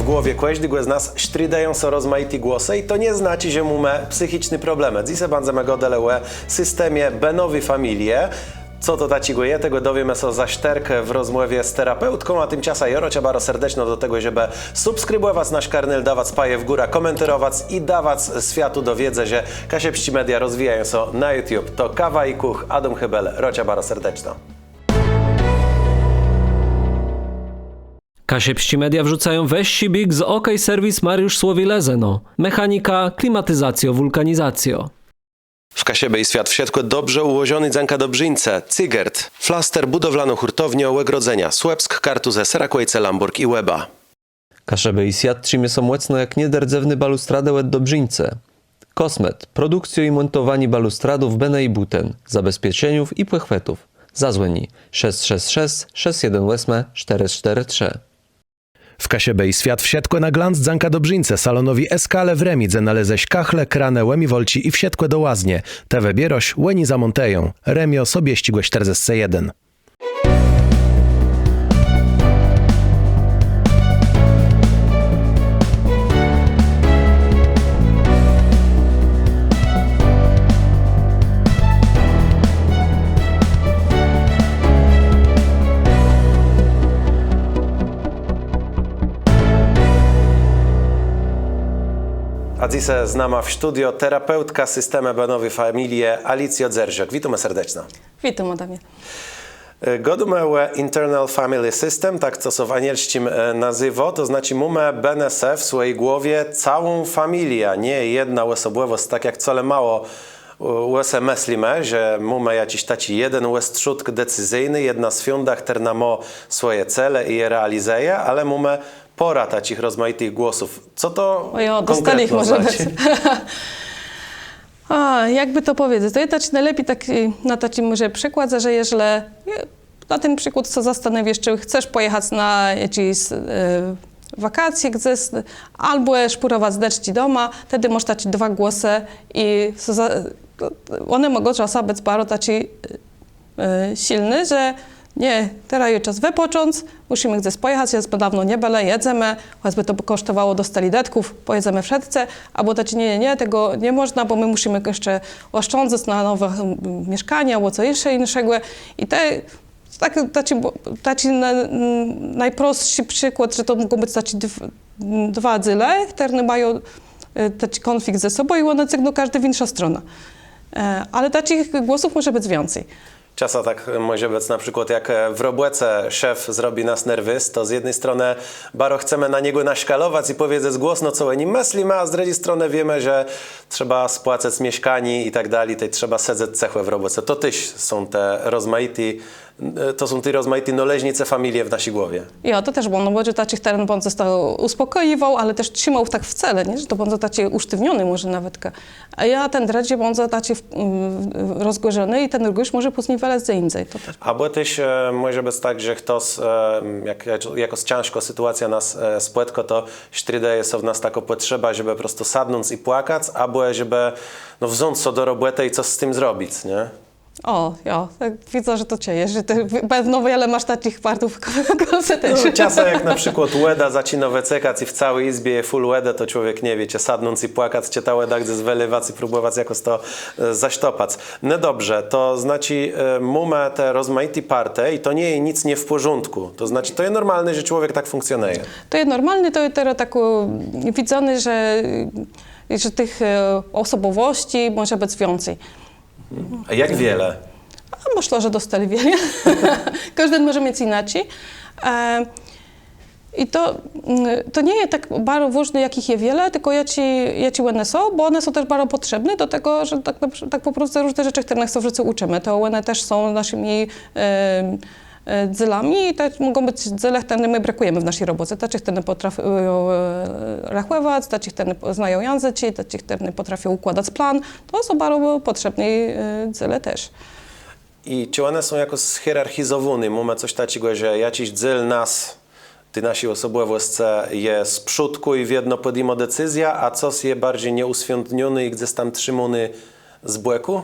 w głowie każdego z nas sztrydają so rozmaite głosy i to nie znaczy, że mamy psychiczny problem. Dzisiaj będziemy gadali o systemie benowej familii. Co to takiego je, tego dowiemy się za szterkę w rozmowie z terapeutką, a tymczasem ja cię bardzo serdecznie do tego, żeby subskrybować nasz kanał, dawać spaje w górę, komentować i dawać światu do wiedzy, że Kasiepści Media rozwijają się na YouTube. To Kawa i Kuch, Adam Hybel, rocia bardzo serdecznie. Kasiepści Media wrzucają weź big z OK Serwis Mariusz Słowilezeno. Mechanika, klimatyzacjo, wulkanizacjo. W Kasiebie i świat w światło dobrze ułożony dzanka Dobrzyńce, Cygert, Flaster budowlano-hurtownia Łegrodzenia, Słupsk, Kartuzę, Serakłejce, Lamburg i Łeba. Kaszeby i świat trzymie są mocno jak niederdzewny balustradę łed Dobrzyńce. Kosmet, produkcjo i montowanie balustradów Bene i Buten, zabezpieczeniów i płechwetów. Zadzwoni 666 618 443. W Kasiebie i świat w siatko na glans dzanka Dobrzyńce, salonowi Eskale w Remidze naleześ kachle, kranę, łemi wolci i w siatko do łaznie. Te wybieroś, łeni zamonteją. Remio sobie ścigłeś 41. A dzisiaj z nami w studio terapeutka systemu benowej familii Alicja Dzerziok. Witamy serdecznie. Witam, Adamie. Godumę Internal Family System, tak co się w anielskim nazywa, to znaczy mamy BNS w swojej głowie całą familię, nie jedna osobowość, tak jak wcale mało USA myślimy, że mamy jakiś taki jeden trzutk decyzyjny, jedna z fundach, która ma swoje cele i je realizuje, ale mamy pora takich rozmaitych głosów. Co to dostali ich może znaczy? Jakby to powiedzieć, to jest najlepiej na taki może przykład, że jeżeli na ten przykład co zastanowisz, czy chcesz pojechać na jakieś wakacje, gdzieś, albo szpurować deszcz doma, wtedy masz takie dwa głosy i one mogą czasem być bardzo taki silne, że nie, teraz jest czas wypocząć, musimy gdzieś pojechać, jest dawno nie byle, jedzemy, choćby to kosztowało dostali detków, pojedziemy w szedce, albo taci nie, tego nie można, bo my musimy jeszcze oszczędzać na nowe mieszkania, albo co jeszcze innego. I taki najprostszy przykład, że to mogą być taki dwa dzyle, które mają taki konflikt ze sobą i one cygną każdy w inną stronę. Ale takich głosów może być więcej. Czasem tak może być na przykład jak w robóce szef zrobi nas nerwys, to z jednej strony bardzo chcemy na niego naszkalować i powiedzieć głośno, co o nim myślimy, a z drugiej strony wiemy, że trzeba spłacać mieszkanie i tak dalej, to trzeba sedzeć cechłe w roboce. To też są te rozmaite noleźnice familie w naszej głowie. Ja, to też było, no bo że taki teren on został uspokoiwał, ale też trzymał tak w cele, nie? Że to on taki usztywniony może nawet. A ja ten dredzie on taki rozgorzony i ten rusz może później wyleć za indziej. Albo też może być tak, że ktoś, jako ciężko sytuacja nas spłetko, to sztrydeje są w nas taka potrzeba, żeby po prostu sadnąć i płakać, albo żeby wziąć się do roboty i coś z tym zrobić, nie? Ja, tak widzę, że to cieje, że ty pewno wiele masz takich partów głosy też. Czasem jak na przykład łeda zaczyna wecekać i w całej izbie jest full łeda, to człowiek nie wie, czy sadnąc i płakać, czy ta łeda gdzieś wylewać i próbować jakoś to zaśtopać. No dobrze, to znaczy mamy te rozmaite partie i to nie jest nic nie w porządku. To znaczy to jest normalne, że człowiek tak funkcjonuje. To jest normalne, to jest teraz tak widzone, że tych osobowości może być więcej. A jak wiele? Myślę, że dostali wiele. Każdy może mieć inaczej. I to nie jest tak bardzo ważne, jakich jest wiele, tylko jakie one są, bo one są też bardzo potrzebne do tego, że tak po prostu różne rzeczy, które nas w życiu uczymy. To one też są naszymi dzelami i to mogą być dzele, które my brakujemy w naszej robocie. Tacy, które potrafią rachować, tacy, które znają języki, tacy, które potrafią układać plan. To są bardzo potrzebne dzele też. I czy one są jakoś schierarchizowane? Mamy coś takiego, że jakiś dzel nas, ty nasi osobowości jest z przódku i w jedno podjęło decyzja, a coś jest bardziej nieuswiędniony i gdzieś tam trzymany z błeku?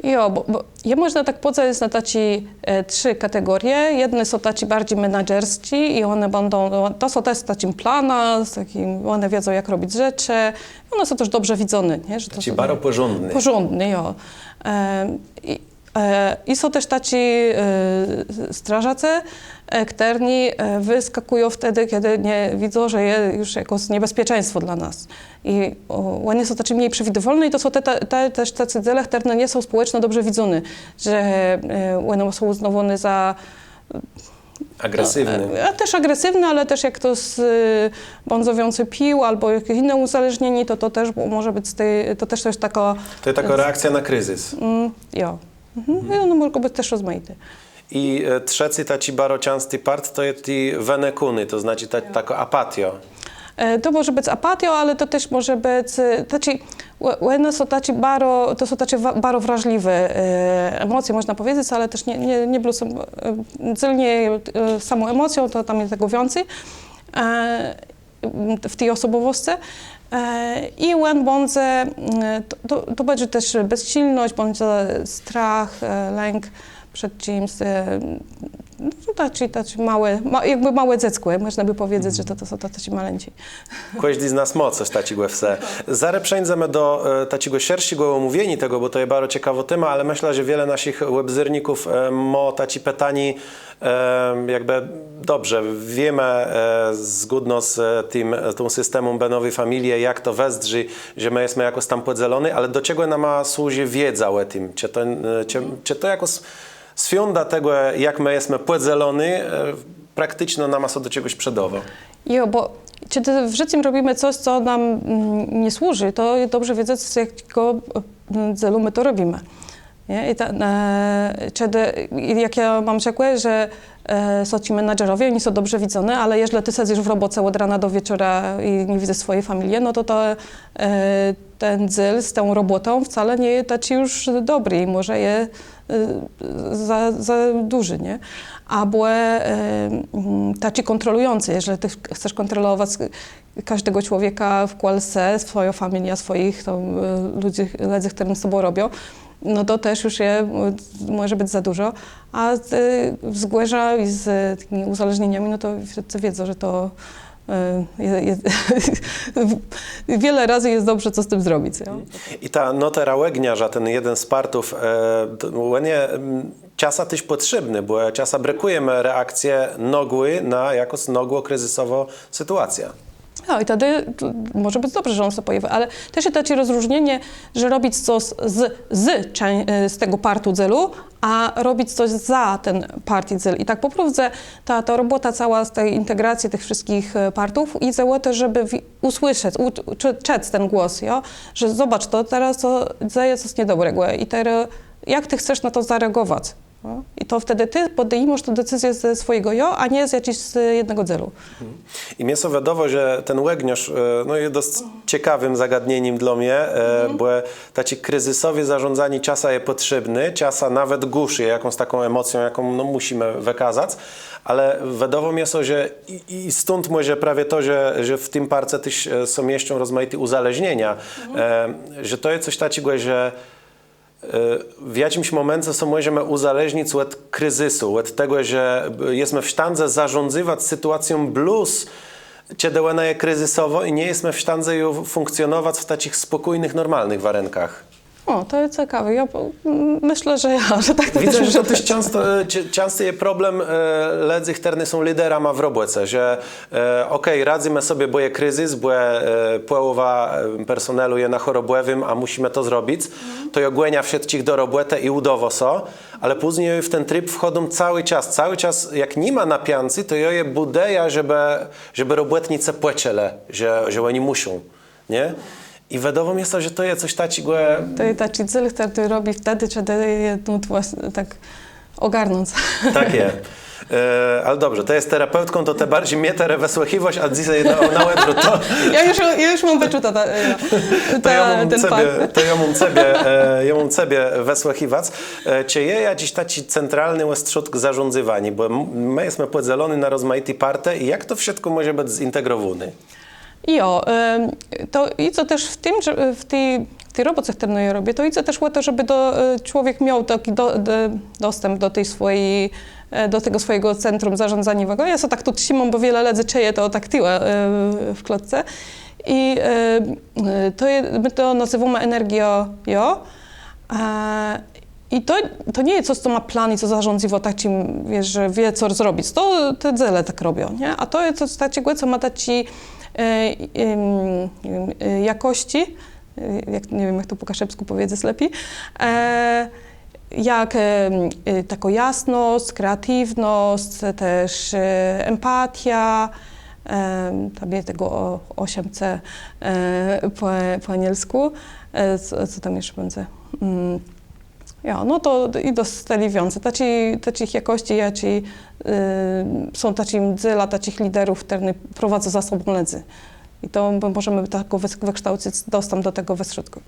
Jo, bo je można tak podzielić na takie trzy kategorie. Jedne są takie bardziej menadżerskie i one będą, to są też z takim plana, one wiedzą jak robić rzeczy. One są też dobrze widzone, nie? Że to Taki są bardzo porządny. porządny, jo. I są też tacy strażacy, którzy wyskakują wtedy, kiedy nie widzą, że jest już jakieś niebezpieczeństwo dla nas. I one są takie mniej przewidywalne i to są też tacy cele, które nie są społecznie dobrze widzone, że one są uznawane za Agresywny. a też agresywne, ale też jak to bardzo więcej pił albo jakieś inne uzależnienie, to też może być, to też jest taka... To jest taka reakcja na kryzys. Jo. I one mogą być też rozmaite. I trzeci taki bardzo częsty part to jest i wenekuny, to znaczy taka apatio. To może być apatio, ale to też może być, one są takie bardzo wrażliwe emocje, można powiedzieć, ale też nie są celnie samą emocją, to tam jest tego więcej w tej osobowości. I when będzie, to będzie też bezsilność, będzie strach, lęk przed czymś, takie małe dziecko, można by powiedzieć, że to są tacy maleńci. Kiedyś z nas moc coś takiego wse. Zaraz przejdziemy do takiego szerszego omówienia tego, bo to jest bardzo ciekawy temat, ale myślę, że wiele naszych webzyrników ma takie pytanie, jakby dobrze, wiemy zgodno z tym systemem Benowej Familii, jak to wesdrzy, że my jesteśmy jakoś tam podzieleni, ale do czego nam służy wiedza o tym? Czy to jakoś sfiąda tego, jak my jesteśmy podzieleni, praktycznie nam są do czegoś przedowo? Jo, bo kiedy w życiu robimy coś, co nam nie służy, to jest dobrze wiedzieć, z jakiego celu my to robimy. Nie? Jak ja mam przykład, że są ci menadżerowie, oni są dobrze widzone, ale jeżeli ty siedzisz w robocie od rana do wieczora i nie widzisz swojej familii, no to ten cel z tą robotą wcale nie jest taki już dobry i może jest za duży, nie? Albo taki kontrolujący, jeżeli ty chcesz kontrolować każdego człowieka w Polsce, swoją familię, swoich ludzi, którzy z tobą robią, no to też już może być za dużo, a z Głęża i z takimi uzależnieniami, no to wszyscy wiedzą, że to wiele razy jest dobrze, co z tym zrobić. Ja? I ta notera łegniarza, ten jeden z partów, łenie czasa też potrzebny, bo czasa brakujemy reakcję nogły na jakąś nogło kryzysową sytuację. No i wtedy może być dobrze, że on się pojawi, ale też jest takie rozróżnienie, że robić coś z tego partu celu, a robić coś za ten partii cel. I tak po prostu ta robota cała z tej integracji tych wszystkich partów i zajęła też, żeby usłyszeć, uczyć ten głos, jo? Że zobacz, to teraz to dzieje coś niedobrego i teraz jak ty chcesz na to zareagować? No? I to wtedy ty podejmujesz tę decyzję ze swojego ja, a nie z jakiegoś jednego celu. I mnie są wiadomo, że ten łegniarz no, jest dość ciekawym zagadnieniem dla mnie, bo takie kryzysowe zarządzanie czasa jest potrzebny, czasa nawet guszy jakąś taką emocją, jaką no, musimy wykazać, ale wiadomo mnie są, że i stąd może prawie to, że w tym parce też są jeszcze rozmaite uzależnienia, że to jest coś takiego, że w jakimś momencie są możemy uzależnić od kryzysu, od tego, że jesteśmy w stanie zarządzać sytuacją blues, kiedy ona jest kryzysowo i nie jesteśmy w stanie funkcjonować w takich spokojnych, normalnych warunkach. O, to jest ciekawe. Ja myślę, że tak to widzę, też że to też często jest problem ludzi, którzy są liderami w robocie, że okej, radzimy sobie, bo jest kryzys, bo połowa personelu jest na chorobowym, a musimy to zrobić, to ogłenia wszystkich do roboty i udowo so, ale później w ten tryb wchodzą cały czas, jak nie ma napiancy, to je budeja, żeby robotnicy płacili, że oni muszą, nie? I wiadomo jest to, że to jest coś takiego... To jest taki cel, który robi wtedy, kiedy je właśnie tak ogarnąć. Tak jest. Ale dobrze, to jest terapeutką, to te bardziej mnie wysłuchiwać, a dzisiaj na łebru to... Ja już mam wyczuta ten fakt. Ja mam sobie wysłuchiwać. Czy jest jakiś taki centralny ośrodek zarządzania? Bo my jesteśmy podzieleni na rozmaite partie i jak to wszystko może być zintegrowane? Jo, to i co też w tym, że w tej tej robocie, którą ja robię, to idzie też o to, żeby człowiek miał taki dostęp do tej swojej, do tego swojego centrum zarządzaniowego. Ja sobie tak tu trzymam, bo wiele razy czuję to tak tyła w klatce. I my to nazywamy energią jo. I to nie jest coś, co ma plan i co zarządziło tak, wiesz, że wie, co zrobić. To te dzele tak robią, nie? A to jest coś takiego, co ma dać jakości, nie wiem, jak to po kaszepsku powiedzieć lepiej, jak taką jasność, kreatywność, też empatia, tam jest tego 8C po anielsku, co tam jeszcze będzie? Ja, no to i dostali więcej. Takich jakości, są takich liderów, którzy prowadzą za sobą ledzy. I to możemy tak wykształcić dostęp do tego wyśrodku.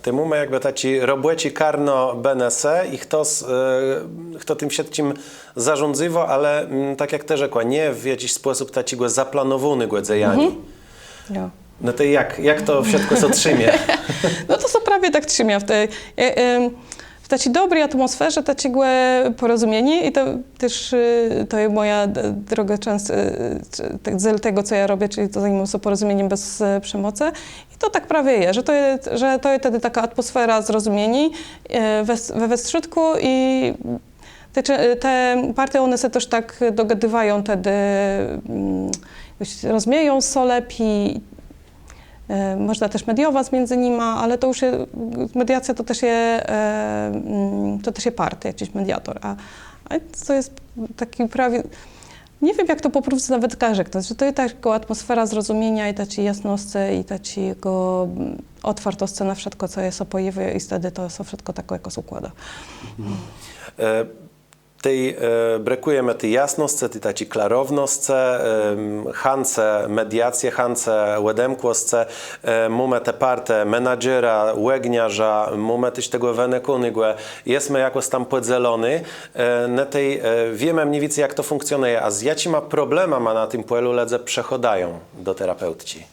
Ty mamy jakby taci robłeci karno benese i kto tym wszystkim zarządzywa, ale tak jak te rzekła, nie w jakiś sposób taci go zaplanowany głedzejani. Ja. No to jak to wszystko się trzymie? No to są prawie tak trzymia w takiej dobrej atmosferze, takiego porozumienia i to też to jest moja droga często, cel tego, co ja robię, czyli to zajmuję się porozumieniem bez przemocy. I to tak prawie jest, że to jest wtedy taka atmosfera zrozumienia we środku i te partie, one się też tak dogadywają wtedy, rozumieją się lepiej. Można też mediować między nimi, ale to już mediacja to też jest partia, jakiś mediator. A to jest taki prawie, nie wiem jak to po prostu nawet każe ktoś, że to jest taka atmosfera zrozumienia i takiej jasności i takiego otwartości na wszystko, co jest opojewe i wtedy to jest wszystko tak jakoś układa. Tej brakujemy tej jasności, tej takiej klarowności, chance mediacje, chance łedemkłosce, mamy te parte menadżera, łegniarza, mamy też tego wenekunygue, jesteśmy jakoś tam podzelony, na tej wiemy mniej więcej jak to funkcjonuje, a z jakimi problemami na tym polu ledze przechodają do terapeutci?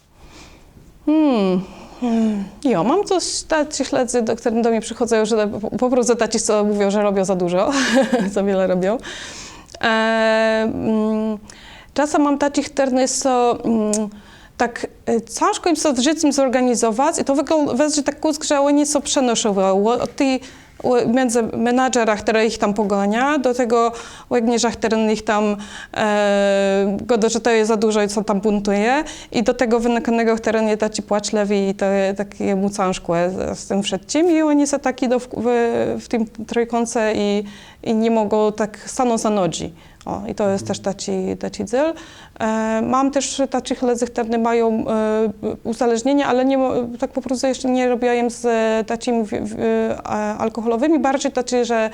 Ja mam coś takich ledzy, do których do mnie przychodzą, że po prostu taci, co mówią, że robią za dużo, za wiele robią. Czasem mam takich, którzy są tak ciężko im się z życiem zorganizować i to wygląda tak kusk, że oni są przenoszą od tej między menadżera, który ich tam pogania, do tego łegniarza, który ich tam godo, że to jest za dużo i co tam buntuje i do tego wynikanego, który nie da ci płaczlewi i to jest takie mu ciężko z tym wszystkim i oni są taki w tym trójkącie i nie mogą tak stanąć za nogi. I to jest też taki cel. Mam też takich ledzych, które mają uzależnienie, ale nie, tak po prostu jeszcze nie robiłem z takimi alkoholowymi, bardziej tacy, że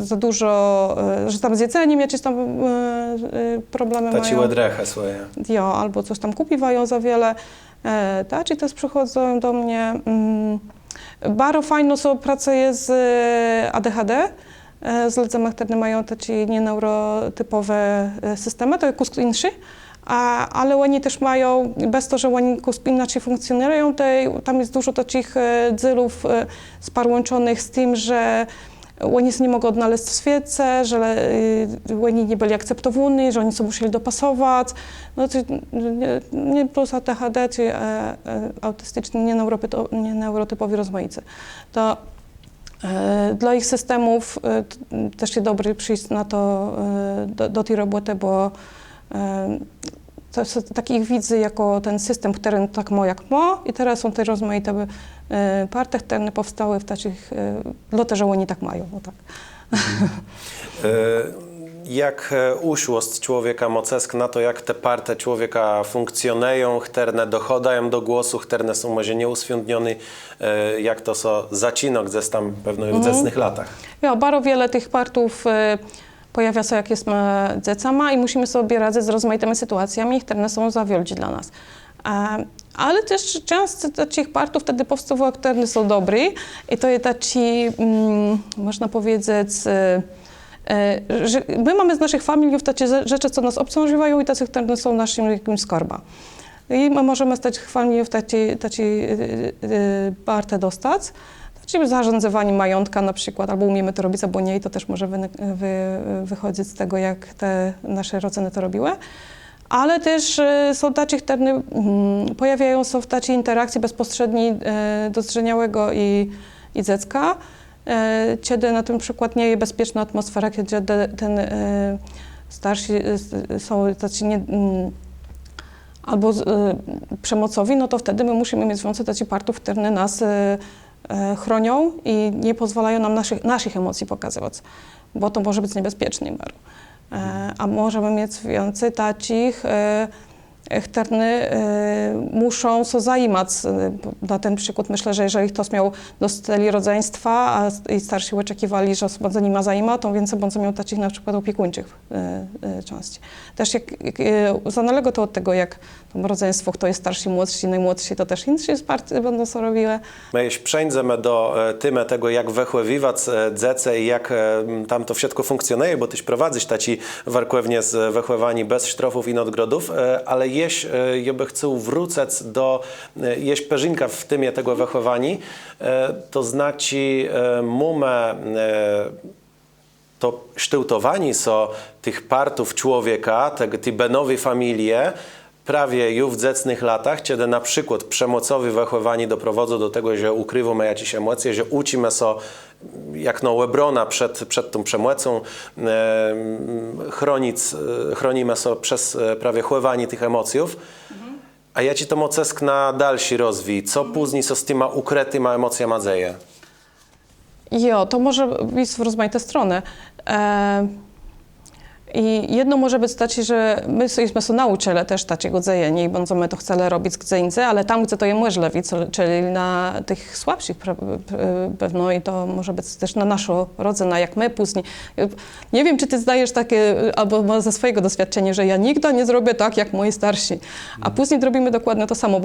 za dużo, że tam z jedzeniem jakieś tam problemy mają. Taci łedreche swoje. Ja, albo coś tam kupiwają za wiele. Taci też przychodzą do mnie. Bardzo fajno są pracuje z ADHD. Z ludzami, które mają takie nieneurotypowe systemy, to jest kusk inszy, ale oni też mają, bez to, że oni inaczej funkcjonują, tam jest dużo takich celów sparłączonych z tym, że oni się nie mogą odnaleźć w świecie, że oni nie byli akceptowani, że oni się musieli dopasować. No, nie plus ADHD, czy autystyczni, nieneurotypowi rozmaicy. To dla ich systemów też jest dobry przyjść na to, do tej roboty, bo to są takich widzę jako ten system, który tak ma jak ma i teraz są te rozmaite partie, które powstały w takich, dlatego, że oni tak mają. No tak. Jak uszłost człowieka mocesk na to, jak te partie człowieka funkcjonują, które dochodają do głosu, które są może nieuswiędnione, jak to so zacinok ze tam pewno w dziecnych latach? Ja, bardzo wiele tych partów pojawia się, jak jesteśmy dziecami i musimy sobie radzić z rozmaitymi sytuacjami, które są zawiodzi dla nas. Ale też często takich partów wtedy powstało, które są dobre i to jest taki, można powiedzieć, że my mamy z naszych familiów takie rzeczy, co nas obciążają i tacy, które są naszym jakimś skarbem. I my możemy stać chwalnie w taci parte dostać. Czyli zarządzanie majątka na przykład, albo umiemy to robić, albo nie, i to też może wychodzić z tego, jak te nasze rodziny to robiły. Ale też są tacie terny, pojawiają się w tacie interakcji bezpośredniej dozrzeniałego i dziecka, kiedy na tym przykład nie jest bezpieczna atmosfera, kiedy ten starsi są tacy albo przemocowi, no to wtedy my musimy mieć więcej takich partów, które nas chronią i nie pozwalają nam naszych emocji pokazywać, bo to może być niebezpieczne bardzo. A możemy mieć więcej takich, które muszą się zajmować. Na ten przykład myślę, że jeżeli ktoś miał dostali rodzeństwa, i starsi oczekiwali, że osoba za nima zajma, to więcej będzie miał takich na przykład opiekuńczych części. Też zależy to od tego, jak to rodzeństwo, kto jest starszy, młodszy, najmłodszy, to też inne partie będą co robiły. My jeśli przejdziemy do tego, jak wychowywać dzieci i jak tam to wszystko funkcjonuje, bo tyś prowadzisz taci warkownie z wychowani bez sztrofów i nadgrodów, ale jeśli ja by chcę wrócić do jeśli perzynka w tymie tego wychowani, to znaczy mumę to sztyłtowanie są tych partów człowieka, tej benowej familii, prawie już w dziecnych latach, kiedy na przykład przemocowi wychowani doprowadzą do tego, że ukrywamy jakieś emocje, że uczymy się jak no Lebrona przed tą przemocą, chronimy się przez prawie chłowanie tych emocji. A ja ci to mocesk na dalszy rozwój. Co później so z tyma ukrytyma emocjami dzieje? Jo, to może być w rozmaite strony. I jedno może być takie, że my jesteśmy nauczyli też takiego dzieje i będziemy to chcieli robić gdzie indziej, ale tam, gdzie to jest możliwe, czyli na tych słabszych pewno, i to może być też na naszą rodzinę, jak my później. Nie wiem, czy ty zdajesz takie, albo ze swojego doświadczenia, że ja nigdy nie zrobię tak, jak moi starsi, a później robimy dokładnie to samo,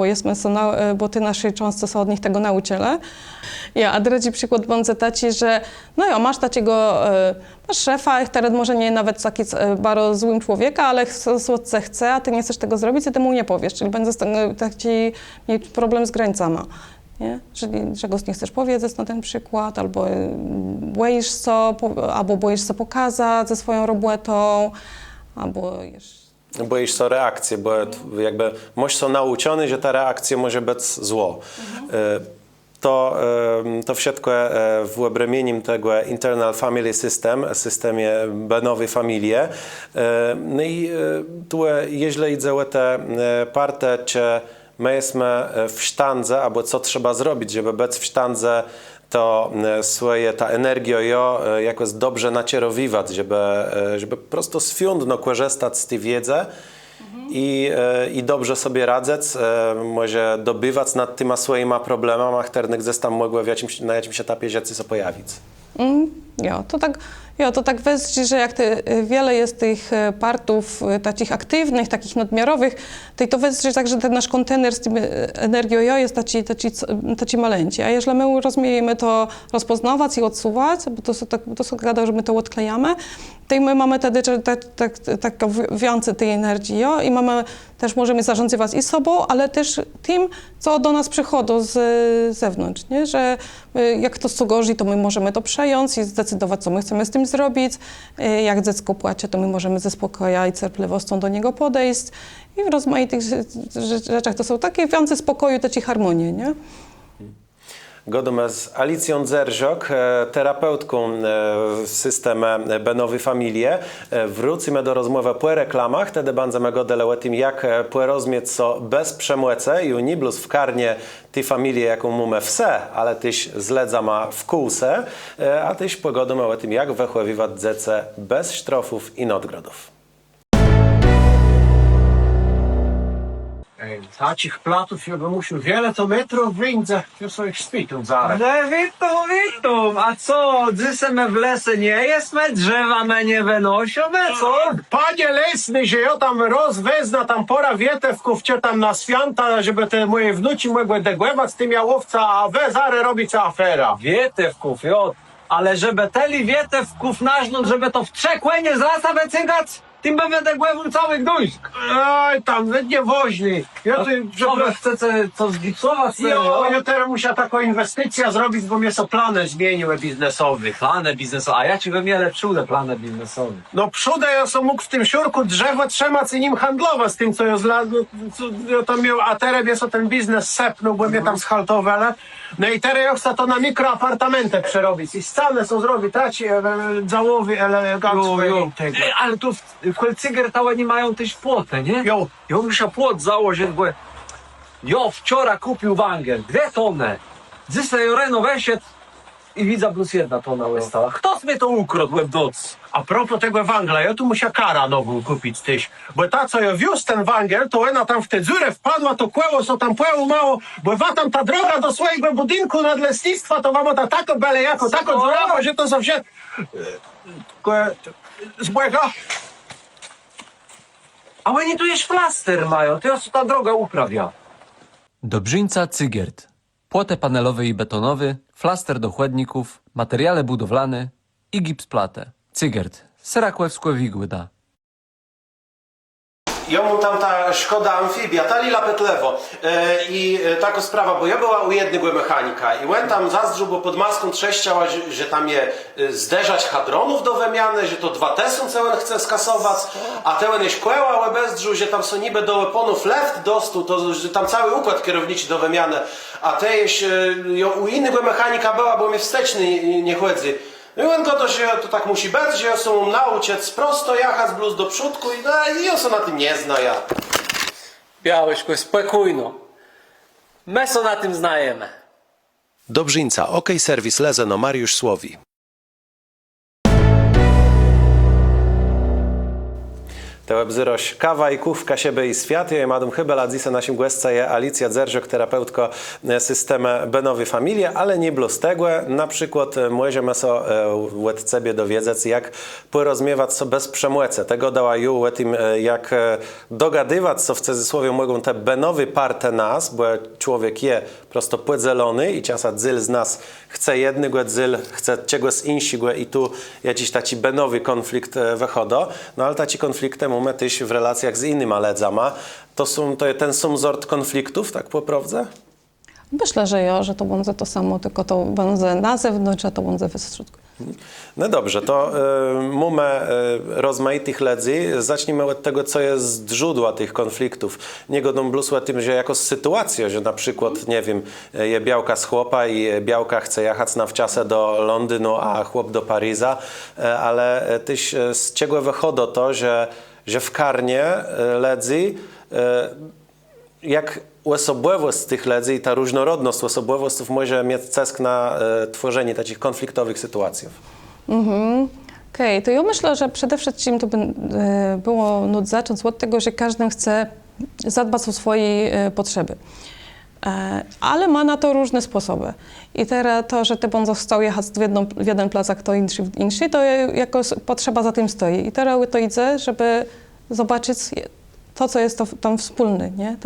bo ty nasi często są od nich tego nauczyli. A drugi przykład będzie taki, że masz takiego masz szefa, teraz może nie nawet taki bardzo złym człowieka, ale chce, a ty nie chcesz tego zrobić i ty mu nie powiesz, czyli będzie taki mieć problem z granicami. Nie? Czyli czegoś nie chcesz powiedzieć na ten przykład, albo boisz się pokazać ze swoją robotą, albo jeszcze... Boisz się reakcji, bo jakby możesz się nauczony, że ta reakcja może być zło. To wszystko w obremieniu tego Internal Family System, systemie benowej familii. No i tu, jeżeli idzie o te parte, czy my jesteśmy w sztandze, albo co trzeba zrobić, żeby być w sztandze, to ta energia jakoś dobrze nacierowywać, żeby po prostu świętno korzystać z tej wiedzy i dobrze sobie radzeć, może dobywać nad tymi swoimi problemami, które gdzieś tam mogły na jakimś etapie rzeczy się pojawić. To tak wejść, że jak wiele jest tych partów takich aktywnych, takich nadmiarowych, to wejść, tak, że ten nasz kontener z tym energią jest taki maleńki. A jeżeli my umiemy to rozpoznawać i odsuwać, bo to są gada, że my to odklejamy, to my mamy wtedy tak więcej tej energii i też możemy zarządzać i sobą, ale też tym, co do nas przychodzi z zewnątrz, nie? Że jak to co gorzej, to my możemy to przejąć i zdecydować, co my chcemy z tym zrobić. Jak dziecko płacze, to my możemy ze spokojem i cierpliwością do niego podejść. I w rozmaitych rzeczach to są takie więcej spokoju, takie harmonie, nie? Godome z Alicją Dzerziok, terapeutką w systemie benowej familii. Wrócimy do rozmowy po reklamach, wtedy będziemy gadali o tym, jak porozmawiać bez przemocy i nie bluz w karnie tej familii, jaką mamy wse, ale też zledza ma w kółse, a też pogadamy o tym, jak wychowywać dzieci bez sztrofów i nadgrodów. Takich platów ja bym musiał wiele to metrów wyjść za swoich szpitów zaraz. Ale witam, a co, dzysemy w lesy nie jest, me drzewa me nie wynoszą, co? Panie lesny, że ja tam rozwezna tam pora wietewków cię tam na święta, żeby te moje wnuci mogły degłewać z tym jałowca, a we zare robić afera. Wietewków, jo, ale żeby teli wietewków nażnąć, żeby to w trzech nie zrasa wycygać? Tym będę głową cały gnuśk. Oj, tam nie woźny. Ja tu, Dobra, chcę to zgipsować? ja teraz muszę taką inwestycję zrobić, bo mnie są plany zmieniły biznesowe. Plany biznesowe, a ja ci wymielę przódę plany biznesowe. No przód ja sam mógł w tym siurku drzewo trzymać i nim handlować z tym, co ja ja tam miał, a teraz jest ten biznes sepnął, bo mnie tam schaltowele. No i teraz ja chcę to na mikroapartamenty przerobić i sceny są zrobić, taci załowy eleganckie. Ale tu w Kolcyger to oni mają też płotę, nie? Jo. Ja muszę płot założyć, bo ja wczoraj kupił węgiel, 2 tony. Dzisiaj rano wyszedł i widzę plus 1 tona stała. Kto mnie to ukradł w nocy? A propos tego węgla, ja tu muszę kara nową kupić tyś, bo ta co ja wiózł ten węgiel, to ona tam w tę dziurę wpadła, to kłęło, co tam płęło mało, bo wam tam ta droga do swojego budynku nadleśnictwa, to wam ta tako bele jako, tako dziurawa, że to zawsze złego. A oni tu jest plaster mają, to jest ta droga uprawia. Dobrzyńca Cygert. Płotę panelowy i betonowy, flaster do chłodników, materiale budowlane i gipsplatę. Cygert. Serakłewsko wigłyda. Ja mam tam ta Szkoda Amfibia, ta lila petlewo i taka sprawa, bo ja była u jednego mechanika i on tam zazdrzył, bo pod maską trześciała, że tam je zderzać hadronów do wymiany, że to 2 tesy co on chce skasować, a te on jest kłęła, ale bezdrzył, że tam są niby do weaponów left dostał, to że tam cały układ kierowniczy do wymiany, a te jest u innego mechanika była, bo mnie wsteczny nie chłodzi. No i on to, że to tak musi być, że ja są nauczyć prosto jechać bluz do przódku i ja się na tym nie zna ja. Białeśko, spokojno. My się na tym znajemy. Dobrzyńca, OK Serwis Lezeno, Mariusz Słowi. Te webzyroś kawa i kówka siebie i świat. Ja madam chyba ladzisa naszym głesce je Alicja Dzerżok, terapeutko systemy Benowi Familie, ale nie było z tego. Na przykład możemy so w sobie dowiedzieć, jak porozmiewać so bez przemłece. Tego dała ju o tym, jak dogadywać so w cudzysłowie mogą te Benowi parte nas, bo człowiek je prosto płedzelony i czasem dzyl z nas chce jednego dzyl, chce czegoś innego i tu jakiś taki Benowi konflikt wychodo. No ale taki konflikt mamy też w relacjach z innymi ledzama. To ten sam sort konfliktów, tak po prawdzie? Myślę, że ja, że to będzie to samo, tylko to będzie na zewnątrz, a to będzie w środku. No dobrze, to mamy rozmaitych ledzy. Zacznijmy od tego, co jest źródła tych konfliktów. Nie godą blusła tym, że jako sytuacja, że na przykład, nie wiem, je białka z chłopa i białka chce jechać na wczasę do Londynu, a chłop do Paryża, ale też z czego wychodzi to, że w karnie ledzy jak osobliwość tych ledzy i ta różnorodność osobliwostów może mieć cesk na tworzenie takich konfliktowych sytuacji. Okej, to ja myślę, że przede wszystkim to by było zacząć od tego, że każdy chce zadbać o swoje potrzeby. Ale ma na to różne sposoby. I teraz to, że ty będziesz chciał jechać w jeden plac, a kto inny, to jako potrzeba za tym stoi. I teraz to idę, żeby zobaczyć to, co jest to tam wspólne, nie?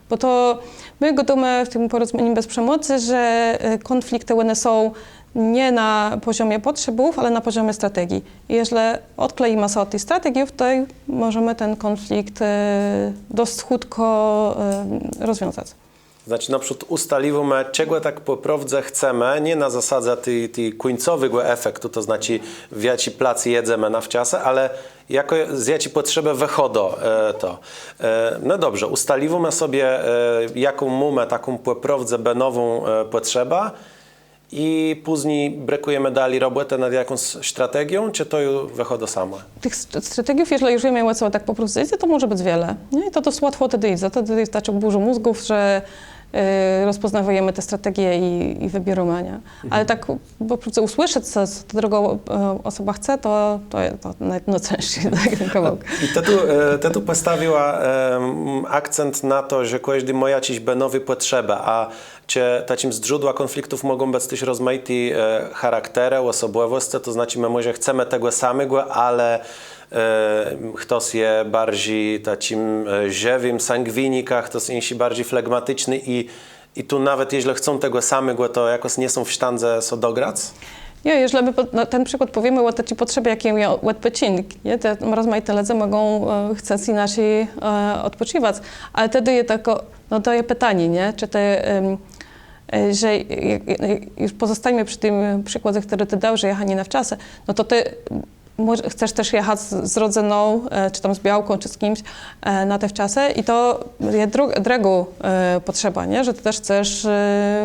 Bo to my godzimy w tym porozumieniu bez przemocy, że konflikty one są nie na poziomie potrzebów, ale na poziomie strategii. I jeżeli odkleimy się od tej strategii, to możemy ten konflikt dość krótko rozwiązać. Znaczy na przykład ustalimy, czego tak po prawdzie chcemy, nie na zasadzie tej końcowego efektu, to znaczy w jaki plac jedzemy na wczasę, ale jako z jakiej potrzeby wychodo to. No dobrze, ustalimy sobie, jaką mamy taką po prawdzie benową potrzebę i później brakujemy dalej roboty nad jakąś strategią, czy to już wychodzi samo? Tych strategiów, jeżeli już wiemy, co tak po prostu idzie, to może być wiele. Nie? I to dość łatwo wtedy idzie. Wtedy jest tak burzu mózgów, że rozpoznawujemy te strategie i wybieramy. Nie? Ale tak po prostu usłyszeć, co ta druga osoba chce, to nawet cięższy ten kawałek. I to tu postawiła akcent na to, że każdy ma jakieś benowe potrzeby, a takim źródła konfliktów mogą być też rozmaite charaktery, osobowości, to znaczy my może chcemy tego samego, ale ktoś jest bardziej takim żywym, sangwinika, ktoś jest bardziej flegmatyczny i tu nawet jeśli chcą tego samego, to jakoś nie są w stanie so dograć? Nie, jeżeli na ten przykład powiemy, o ci potrzeby, jakie mają odpoczynek, nie? Te rozmaite ledze mogą chceć inaczej odpoczywać, ale wtedy jest tako, no to jest pytanie, nie? Czy te, że już pozostajemy przy tym przykładzie, który ty dał, że jechanie na wczasy, no to ty chcesz też jechać z rodzyną, czy tam z białką, czy z kimś na te wczasy i to jest drugą potrzeba, nie? Że ty też chcesz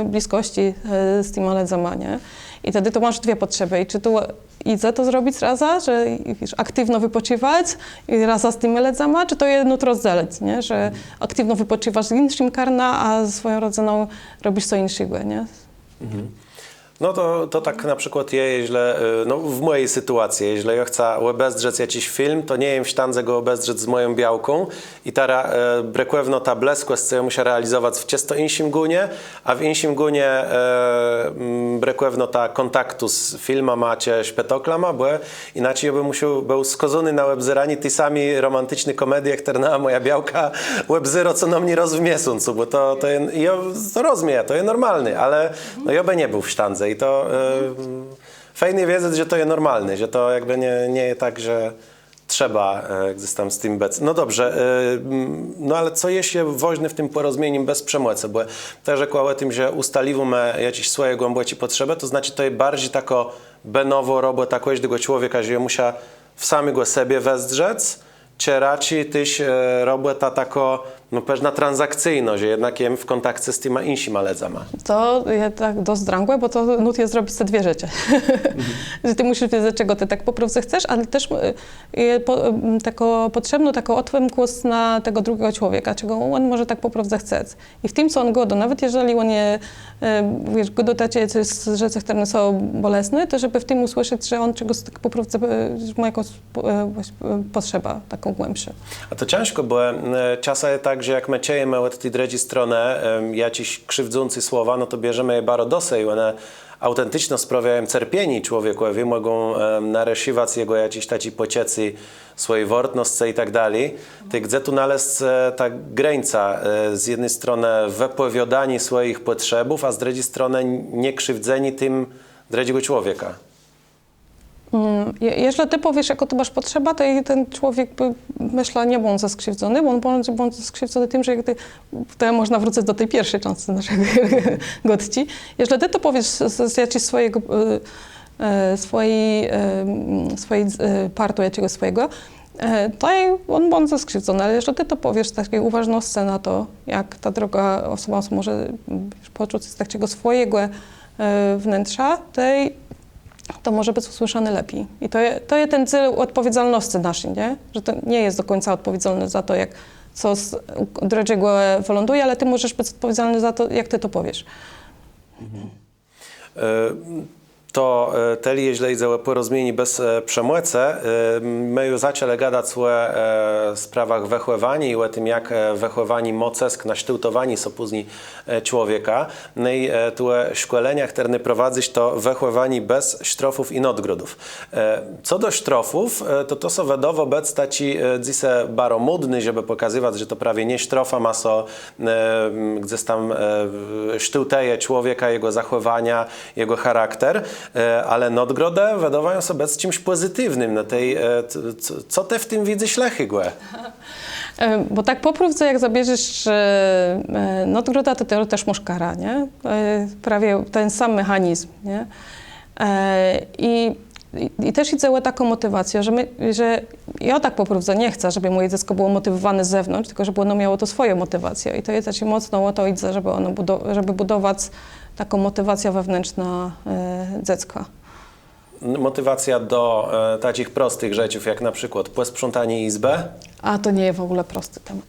bliskości z tymi ledzami, nie? I wtedy to masz dwie potrzeby. I czy tu idę to zrobić raz, że wiesz, aktywno wypoczywać i raz z tymi ledzami, czy to jedno rozdzielić, nie? Że aktywno wypoczywasz z innym karna, a z swoją rodzyną robisz co innego, nie? No to tak na przykład jeśli, no w mojej sytuacji, jeśli ja chcę obejrzeć jakiś film, to nie jem w sztandze go obejrzeć z moją białką i ta brekwewno ta bleskość, co ja muszę realizować w ciesto insim gunie, a w insim gunie brekwewno ta kontaktu z filma macie śpetoklama, bo inaczej ja bym musiał był skozony na webzyrani tej sami romantyczny komedie, które moja białka webzyro co na mnie roz w miesiącu, bo to rozumie, to jest normalny, ale no ja by nie był w sztandze. I to fajnie wiedzieć, że to jest normalne, że to jakby nie jest tak, że trzeba gdzieś tam z tym bez. No dobrze, no ale co jeśli woźny w tym porozumieniu bez przemocy, bo też rzekła o tym, że ustaliwumy jakieś swoje głębokie potrzeby, to znaczy to jest bardziej tako benowo robo takoś tego człowieka, że musia w samego sobie westrzec, czy raczej tyś robię ta tako, no pewna transakcyjność, że jednak jem w kontakcie z tymi innymi ledzami. To jest tak dość drągłe, bo to nut jest zrobić te dwie rzeczy. Że ty musisz wiedzieć, czego ty tak po prostu chcesz, ale też potrzebno taką otwórz na tego drugiego człowieka, czego on może tak po prostu chcieć. I w tym, co on godo, nawet jeżeli on nie, wiesz, godo tacie coś z rzeczy, które są bolesne, to żeby w tym usłyszeć, że on czegoś tak po prostu ma jakąś potrzebę taką głębszą. A to ciężko, bo czasem jest tak, że jak my ciejemy od tej drugiej strony jakiś krzywdzący słowa, no to bierzemy je bardzo dosej, one autentycznie sprawiają cierpienie człowiekowi, mogą nareszywać jego jakiś taki pociecy swojej wortności i tak dalej. Ty gdzie tu należy ta granica z jednej strony wypowiadanie swoich potrzebów, a z drugiej strony nie krzywdzenie tym drugiego człowieka. Jeżeli ty powiesz, jaką ty masz potrzebę, to ten człowiek by, myślę, nie był skrzywdzony, bo on będzie skrzywdzony tym, że to można wrócić do tej pierwszej części naszego gości. Jeżeli ty to powiesz z jakiegoś swojej partu, jakiegoś swojego, to on będzie skrzywdzony, ale jeżeli ty to powiesz z takiej uważności na to, jak ta druga osoba może poczuć z takiego swojego wnętrza, to może być usłyszane lepiej. I to jest ten cel odpowiedzialności naszej, nie? Że to nie jest do końca odpowiedzialny za to, co z drugiego wyląduje, ale ty możesz być odpowiedzialny za to, jak ty to powiesz. To teli, jeśli idzie o porozumienie bez przemocy, my już zaczęli gadać o sprawach wychowania i o tym, jak wychowanie mocesk naśtutowani są później człowieka. No i tu szkolenia, które prowadzić, to wychowanie bez sztrofów i nadgrodów. Co do sztrofów, to są wiadomo bec taci dzisiaj bardzo modny, żeby pokazywać, że to prawie nie sztrofa ma so gdzieś tam sztuteje człowieka, jego zachowania, jego charakter. Ale nadgrodę wydawają sobie z czymś pozytywnym na tej, co te w tym widzę ślechy-głe? Bo tak po prostu, jak zabierzesz nadgroda, to też masz kara, nie? Prawie ten sam mechanizm, nie? I też idzie taką motywację, że ja tak po prostu nie chcę, żeby moje dziecko było motywowane z zewnątrz, tylko żeby ono miało to swoją motywację. I to jest też mocno o to idzie, żeby budować taką motywację wewnętrzną dziecka. Motywacja do takich prostych rzeczy, jak na przykład posprzątanie izby. A to nie jest w ogóle prosty temat.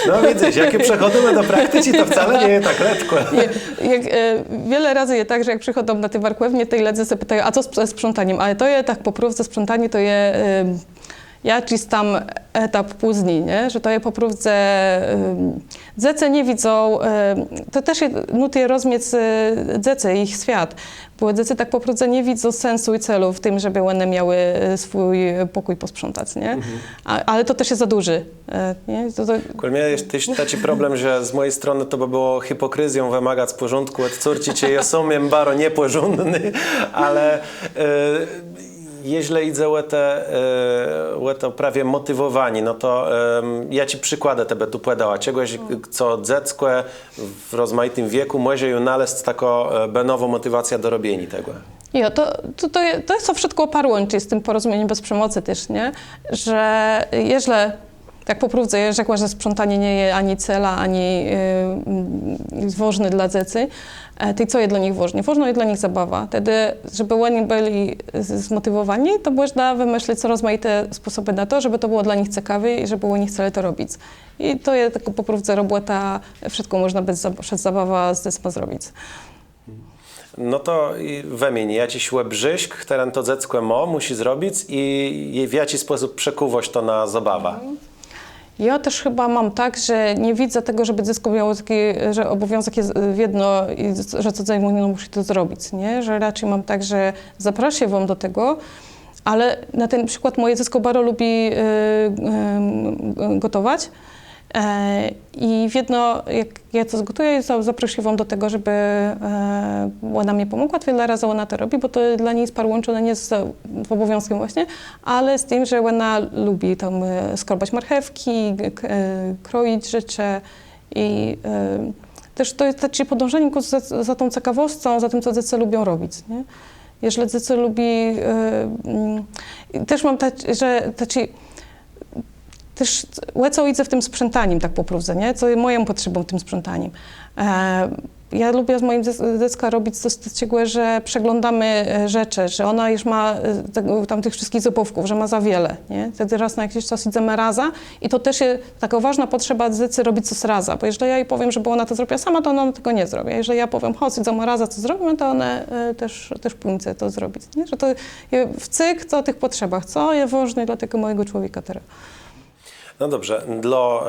No widzisz, jakie przechodzimy do praktyki, to wcale nie jest tak letko. Wiele razy jest tak, że jak przychodzą na tej warkłewnię, to ledzy sobie pytają, a co ze sprzątaniem? Ale to jest tak po prostu, sprzątanie to jest jakiś tam etap później, nie? Że to je poprawdze dzece nie widzą, to też nutuje rozmiec dzece, ich świat, bo dzece tak poprawdze nie widzą sensu i celu w tym, żeby one miały swój pokój posprzątać, nie? Ale to też jest za duży, nie? Jest też taki problem, że z mojej strony to by było hipokryzją wymagać porządku od córci, czy ja sumiem baro nieporządny, ale jeśli idzie o to prawie motywowani, no to ja ci przykładę tebe tu podała, czegoś, co dziecko w rozmaitym wieku może ją naleźć taką benową motywację do robienia tego. Jo, to jest wszystko oparłączy z tym porozumieniem bez przemocy też, nie? Że jeżeli, tak poprawdze, ja rzekła, że sprzątanie nie jest ani cela, ani ważne dla dzieci, to co jest dla nich ważne? Ważna jest dla nich zabawa. Wtedy, żeby oni byli zmotywowani, to można wymyślić rozmaite sposoby na to, żeby to było dla nich ciekawe i żeby oni chcieli to robić. I to jest taka poprawdze robota, wszystko można przez zabawa z dziećmi zrobić. No to wymień jakiś łebrzysk, który to dziecko musi zrobić i w jaki sposób przekuwać to na zabawę. Ja też chyba mam tak, że nie widzę tego, żeby dziecko miało taki, że obowiązek jest jedno i że co dzień musi to zrobić, nie? Że raczej mam tak, że zapraszam wam do tego, ale na ten przykład moje dziecko bardzo lubi gotować. I jedno, jak ja to zgotuję, zaproszę wam do tego, żeby ona mnie pomogła. Wiele razy ona to robi, bo to dla niej jest łączone nie z obowiązkiem właśnie, ale z tym, że ona lubi tam skrobać marchewki, kroić rzeczy i też to jest takie podążanie za tą ciekawostką, za tym, co dzieci lubią robić, nie? Jeżeli dzieci lubi... też mam że też lecą idzie w tym sprzątaniem, tak poprawdze, nie? Co jest moją potrzebą tym sprzątaniem. Ja lubię z moim dzieckiem robić coś takiego, że przeglądamy rzeczy, że ona już ma tam tych wszystkich zapówków, że ma za wiele, nie? Wtedy raz na jakiś czas idziemy raza i to też jest taka ważna potrzeba dzieci robić coś raza, bo jeżeli ja jej powiem, żeby ona to zrobiła sama, to ona tego nie zrobi. A jeżeli ja powiem, chodź, idziemy raza, co zrobimy, to one też pójdzie to zrobić, nie? Że to w cyk, co o tych potrzebach, co jest ważne dla tego mojego człowieka teraz. No dobrze, dla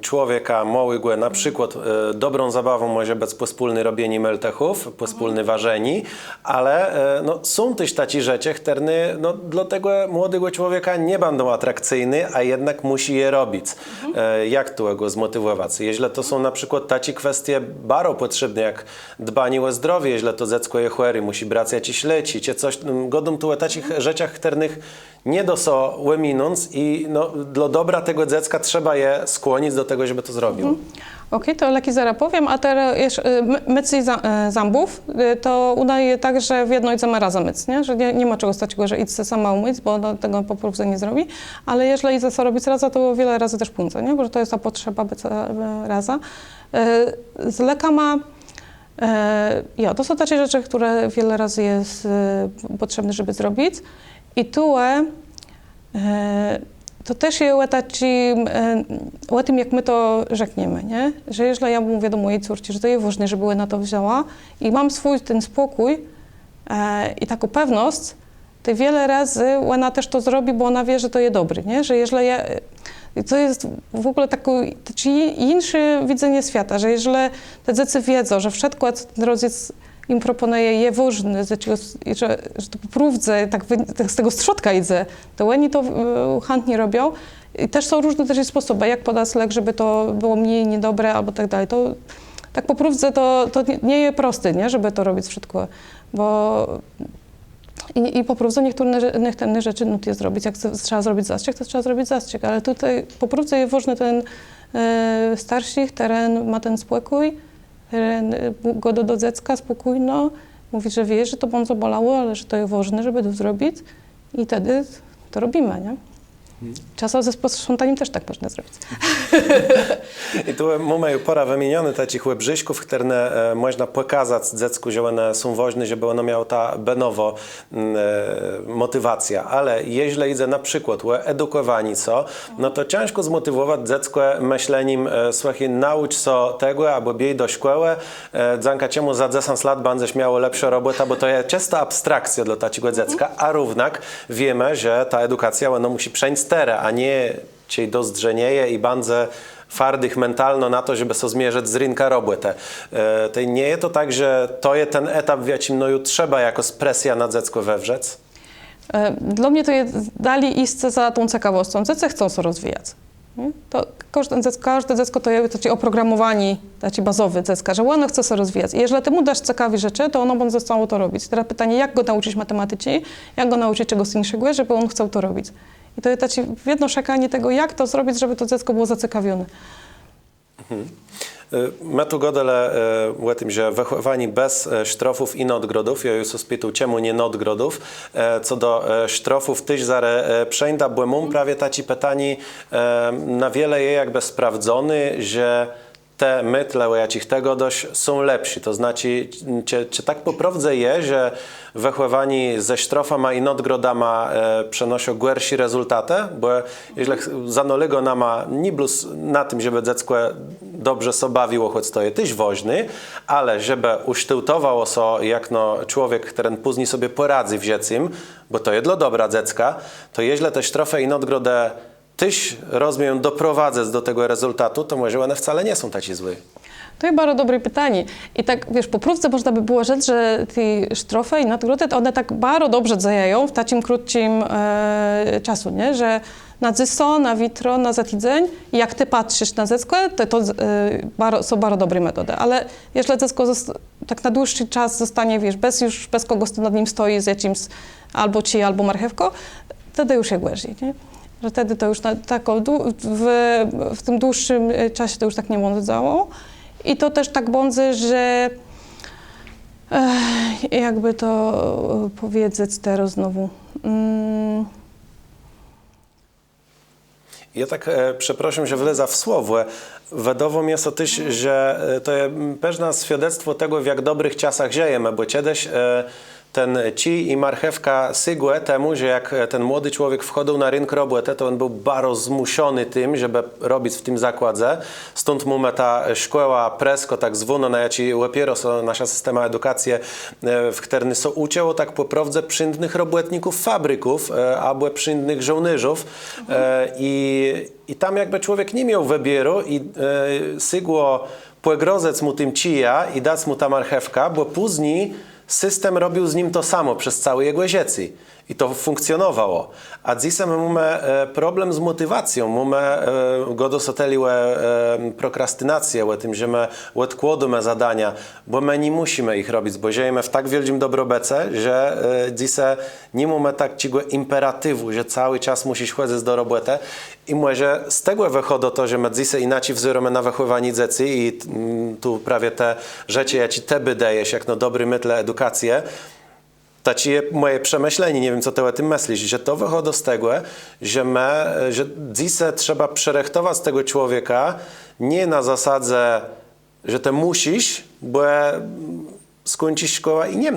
człowieka małego na przykład dobrą zabawą może być wspólne robienie meltechów, wspólne ważenie, ale no, są też takie rzeczy, które no, dla tego młodego człowieka nie będą atrakcyjne, a jednak musi je robić. Jak tu go zmotywować? Jeśli to są na przykład takie kwestie bardzo potrzebne, jak dbanie o zdrowie, jeśli to dziecko je chory, musi brać jakieś leki, czy coś, godą tu o takich rzeczach, których nie da się łyminąć i no, dla dobra tego dziecka trzeba je skłonić do tego, żeby to zrobił. Okej, to leki zaraz powiem, a teraz mycie zębów, to udaje tak, że w jedno idziemy razem myć, nie? Że nie ma czegoś takiego, że idź sama umyć, bo ona tego po prostu nie zrobi, ale jeżeli idzie co robić raza, to wiele razy też płynce, nie? Bo to jest ta potrzeba być raza. Z lekama to są takie rzeczy, które wiele razy jest potrzebne, żeby zrobić. I tu to też jest o tym, jak my to rzekniemy, nie? Że jeżeli ja mówię do mojej córki, że to jest ważne, żeby ona to wzięła i mam swój ten spokój i taką pewność, to wiele razy ona też to zrobi, bo ona wie, że to jest dobre, nie? Że jeżeli to jest w ogóle takie inne widzenie świata, że jeżeli te dzieci wiedzą, że wszystko, co ten rodzic im proponuje, je ważne, że to poprawdze, tak z tego środka idzie, to oni to chętnie robią. I też są różne też sposoby, jak podać lek, żeby to było mniej niedobre albo tak dalej. To tak poprawdze to nie jest proste, nie? Żeby to robić wszystko, bo i poprawdze niektóre rzeczy nutuje zrobić. Jak trzeba zrobić zastrzyk, to trzeba zrobić zastrzyk, ale tutaj poprawdze jest ważny ten starszy, teren ma ten spokój, go do dziecka spokojno, mówi, że wie, że to bardzo bolało, ale że to jest ważne, żeby to zrobić i wtedy to robimy, nie? Czasem ze sprzątaniem też tak można zrobić. I tu mamy pora wymienione takich łebrzyśków, które można pokazać dziecku, że one są ważne, żeby ono miało ta benowo motywacja. Ale jeśli idzie na przykład o edukowanie, no to ciężko zmotywować dziecko myśleniem, słuchaj, naucz się tego, albo biej do szkoły, dzięki czemu za 10 lat będziesz miało lepszą robotę, bo to jest czysta abstrakcja dla takiego dziecka, a równak wiemy, że ta edukacja ona musi przejść stere, a nie cię dozdrzenieje i bandze twardych mentalno na to, żeby so zmierzyć z rynka robotę. To nie jest to tak, że to jest ten etap, w jakim no już trzeba jako presja na dziecko wewrzeć? Dla mnie to jest dali iść za tą ciekawostką. Dzieci chcą się rozwijać. Nie? To każde dziecko to jest taki oprogramowani, taki bazowy dziecka, że ono chce się rozwijać. I jeżeli ty mu dasz ciekawe rzeczy, to ono będzie chciało to robić. Teraz pytanie, jak go nauczyć matematyki, jak go nauczyć czegoś innego, żeby on chciał to robić. I to jest takie jedno szukanie tego, jak to zrobić, żeby to dziecko było zaciekawione. My tu godele o tym, że wychowani bez sztrofów i nadgrodów, ja już spytał, czemu nie nadgrodów, co do sztrofów, tyś zare przejda, bo mam prawie taci pytani, na wiele je jakby sprawdzony, że te mytle, o jakich tego dość są lepsi. To znaczy, czy tak poprawdze je, że wychowani ze sztrofama i nadgrodama przenoszą gorsi rezultaty, bo jeśli zanolego nama niblus na tym, żeby dziecko dobrze sobie bawiło, choć to jest tyś woźny, ale żeby usztyłtowało so, jak no człowiek, który później sobie poradzi w dziecim, bo to jest dla dobra dziecka, to jeśli te sztrofy i nadgrodę tyś rozumiem doprowadzać do tego rezultatu, to może one wcale nie są takie złe. To jest bardzo dobre pytanie. I tak, wiesz, po próbce można by było rzec, że te sztrofy i nadgrody, to one tak bardzo dobrze zajają w takim krótkim czasu, nie? Że na dziso, na jutro, na za tydzień, jak ty patrzysz na dziecko, to są bardzo dobre metody. Ale jeżeli dziecko tak na dłuższy czas zostanie, wiesz, bez kogoś, kto nad nim stoi z jakimś albo ci, albo marchewko, wtedy już jest gorzej, nie? Że wtedy to już w tym dłuższym czasie to już tak nie będzie działało. I to też tak bądzy, że jakby to powiedzieć teraz znowu. Ja tak przepraszam, że wleza w słowo. Wiadomo jest to też, że to jest pewne świadectwo tego, w jak dobrych czasach żyjemy, bo kiedyś ten ci i marchewka sygłe temu, że jak ten młody człowiek wchodził na rynek roboty, to on był bardzo zmuszony tym, żeby robić w tym zakładzie. Stąd mu ta szkoła presko tak zwono na jaci lepieros nasza systema edukacji, w którym są ucięło tak po prawdzie przyndnych robotników fabryków albo przyndnych żołnierzów. I tam jakby człowiek nie miał wybioru i sygło pogrozec mu tym cija i dać mu ta marchewka, bo później system robił z nim to samo przez cały jego życie i to funkcjonowało. A dzisiaj mamy problem z motywacją, mamy godosoteliłe prokrastynację, o tym, że my odkładamy zadania, bo my nie musimy ich robić, bo żyjemy w tak wielkim dobrobece, że dzisiaj nie mamy takiego imperatywu, że cały czas musisz chodzić do roboty. I może z tego wychodzi to, że my dzisiaj inaczej wzorujemy na wychowanie dzieci i tu prawie te rzeczy, jak ci teby dajesz, jak no dobry mytle edukację, takie moje przemyślenie, nie wiem co ty o tym myślisz, że to wychodzi z tego, że dzisiaj trzeba przerechtować tego człowieka nie na zasadzie, że ty musisz, bo skończyć szkołę i nie